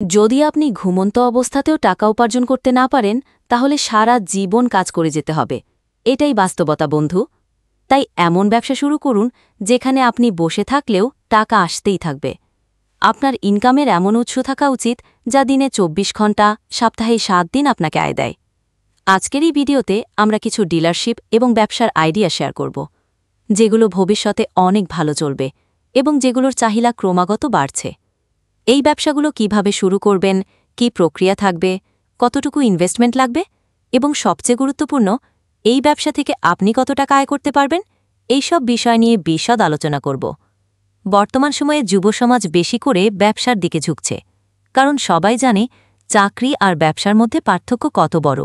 যদি আপনি ঘুমন্ত অবস্থাতেও টাকা উপার্জন করতে না পারেন তাহলে সারা জীবন কাজ করে যেতে হবে। এটাই বাস্তবতা বন্ধু। তাই এমন ব্যবসা শুরু করুন যেখানে আপনি বসে থাকলেও টাকা আসতেই থাকবে। আপনার ইনকামের এমন উৎস থাকা উচিত যা দিনে ২৪ ঘণ্টা, সপ্তাহে ৭ দিন আপনাকে আয় দেয়। আজকের এই ভিডিওতে আমরা কিছু ডিলারশিপ এবং ব্যবসার আইডিয়া শেয়ার করব, যেগুলো ভবিষ্যতে অনেক ভালো চলবে এবং যেগুলোর চাহিদা ক্রমাগত বাড়ছে। এই ব্যবসাগুলো কিভাবে শুরু করবেন, কি প্রক্রিয়া থাকবে, কতটুকু ইনভেস্টমেন্ট লাগবে এবং সবচেয়ে গুরুত্বপূর্ণ, এই ব্যবসা থেকে আপনি কত টাকা আয় করতে পারবেন, এইসব বিষয় নিয়ে বিশদ আলোচনা করব। বর্তমান সময়ে যুবসমাজ বেশি করে ব্যবসার দিকে ঝুঁকছে, কারণ সবাই জানে চাকরি আর ব্যবসার মধ্যে পার্থক্য কত বড়।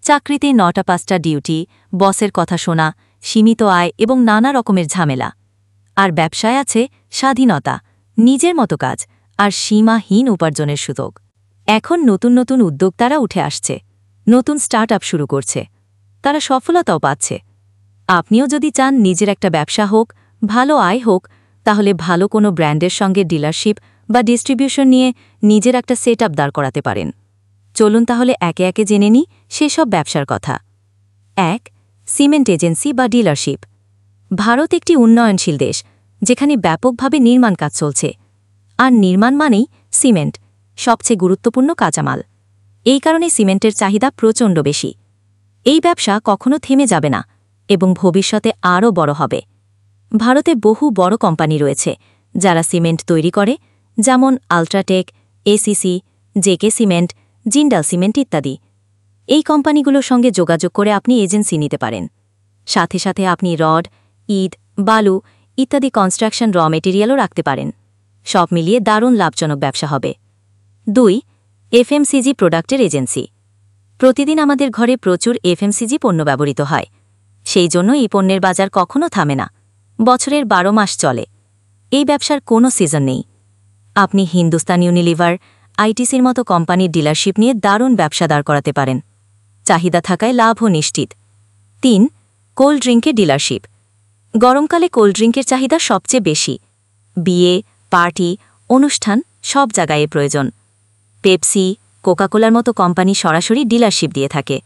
চাকরিতে ৯টা-৫টা ডিউটি, বসের কথা শোনা, সীমিত আয় এবং নানা রকমের ঝামেলা। আর ব্যবসায় আছে স্বাধীনতা, নিজের মতো কাজ আর সীমাহীন উপার্জনের সুযোগ। এখন নতুন নতুন উদ্যোক্তারা উঠে আসছে, নতুন স্টার্টআপ শুরু করছে, তারা সফলতাও পাচ্ছে। আপনিও যদি চান নিজের একটা ব্যবসা হোক, ভালো আয় হোক, তাহলে ভালো কোনো ব্র্যান্ডের সঙ্গে ডিলারশিপ বা ডিস্ট্রিবিউশন নিয়ে নিজের একটা সেটআপ দাঁড় করাতে পারেন। চলুন তাহলে একে একে জেনে নিই সেসব ব্যবসার কথা। ১. সিমেন্ট এজেন্সি বা ডিলারশিপ। ভারত একটি উন্নয়নশীল দেশ, যেখানে ব্যাপকভাবে নির্মাণ কাজ চলছে। আর নির্মাণ মানেই সিমেন্ট, সবচেয়ে গুরুত্বপূর্ণ কাঁচামাল। এই কারণে সিমেন্টের চাহিদা প্রচণ্ড বেশি। এই ব্যবসা কখনো থেমে যাবে না এবং ভবিষ্যতে আরও বড় হবে। ভারতে বহু বড় কোম্পানি রয়েছে যারা সিমেন্ট তৈরি করে, যেমন UltraTech, ACC, JK cement, Jindal cement ইত্যাদি। এই কোম্পানিগুলোর সঙ্গে যোগাযোগ করে আপনি এজেন্সি নিতে পারেন। সাথে সাথে আপনি রড, ইট, বালু ইত্যাদি কনস্ট্রাকশন র মেটেরিয়ালও রাখতে পারেন। সব মিলিয়ে দারুণ লাভজনক ব্যবসা হবে। ২. এফএমসিজি প্রোডাক্টের এজেন্সি। প্রতিদিন আমাদের ঘরে প্রচুর এফএমসিজি পণ্য ব্যবহৃত হয়। সেই জন্য এই পণ্যের বাজার কখনো থামে না, বছরের ১২ মাস চলে। এই ব্যবসার কোনো সিজন নেই। আপনি হিন্দুস্তান ইউনিলিভার, আইটিসির মতো কোম্পানির ডিলারশিপ নিয়ে দারুণ ব্যবসা দাঁড় করাতে পারেন। চাহিদা থাকায় লাভও নিশ্চিত। ৩. কোল্ড ড্রিঙ্কের ডিলারশিপ। গরমকালে কোল্ড ড্রিঙ্কের চাহিদা সবচেয়ে বেশি। বিয়ে, পার্টি, অনুষ্ঠান সব জায়গায় প্রয়োজন। পেপসি, কোকাকোলার মতো কোম্পানি সরাসরি ডিলারশিপ দিয়ে থাকে।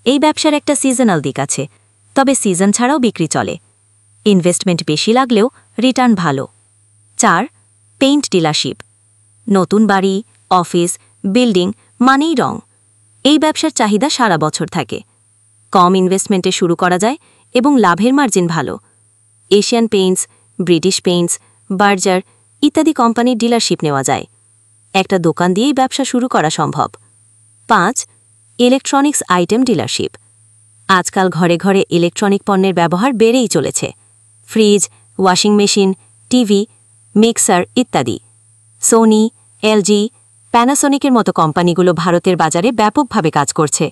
এই ব্যবসার একটা সিজনাল দিক আছে, তবে সিজন ছাড়াও বিক্রি চলে। ইনভেস্টমেন্ট বেশি লাগলেও রিটার্ন ভালো। ৪. Paint dealership. নতুন বাড়ি, অফিস, বিল্ডিং মানেই রং। এই ব্যবসার চাহিদা সারা বছর থাকে। কম ইনভেস্টমেন্টে শুরু করা যায় এবং লাভের মার্জিন ভালো। Asian Paints, British Paints, Berger ইত্যাদি কোম্পানির ডিলারশিপ নেওয়া যায়। একটা দোকান দিয়েই ব্যবসা শুরু করা সম্ভব। ৫. Electronics item dealership. আজকাল ঘরে ঘরে ইলেকট্রনিক পণ্যের ব্যবহার বেড়েই চলেছে। Fridge, washing machine, TV, mixer ইত্যাদি। সোনি, এলজি, প্যানাসোনিকের মতো কোম্পানিগুলো ভারতের বাজারে ব্যাপকভাবে কাজ করছে।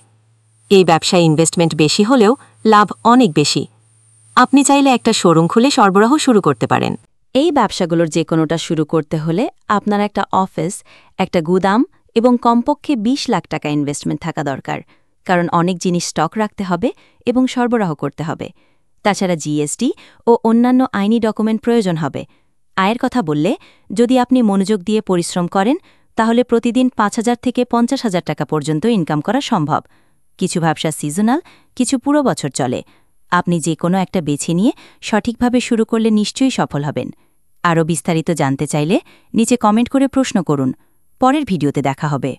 এই ব্যবসায় ইনভেস্টমেন্ট বেশি হলেও লাভ অনেক বেশি। আপনি চাইলে একটা শোরুম খুলে সরবরাহ শুরু করতে পারেন। এই ব্যবসাগুলোর যে কোনোটা শুরু করতে হলে আপনার একটা অফিস, একটা গুদাম এবং কমপক্ষে ২০ লাখ টাকা ইনভেস্টমেন্ট থাকা দরকার, কারণ অনেক জিনিস স্টক রাখতে হবে এবং সরবরাহ করতে হবে। তাছাড়া জিএসটি ও অন্যান্য আইনি ডকুমেন্ট প্রয়োজন হবে। আয়ের কথা বললে, যদি আপনি মনোযোগ দিয়ে পরিশ্রম করেন তাহলে প্রতিদিন ৫,০০০ থেকে ৫০,০০০ টাকা পর্যন্ত ইনকাম করা সম্ভব। কিছু ব্যবসা সিজনাল, কিছু পুরো বছর চলে। আপনি যে কোনো একটা বেছে নিয়ে সঠিকভাবে শুরু করলে নিশ্চয়ই সফল হবেন। আরও বিস্তারিত জানতে চাইলে নিচে কমেন্ট করে প্রশ্ন করুন। পরের ভিডিওতে দেখা হবে।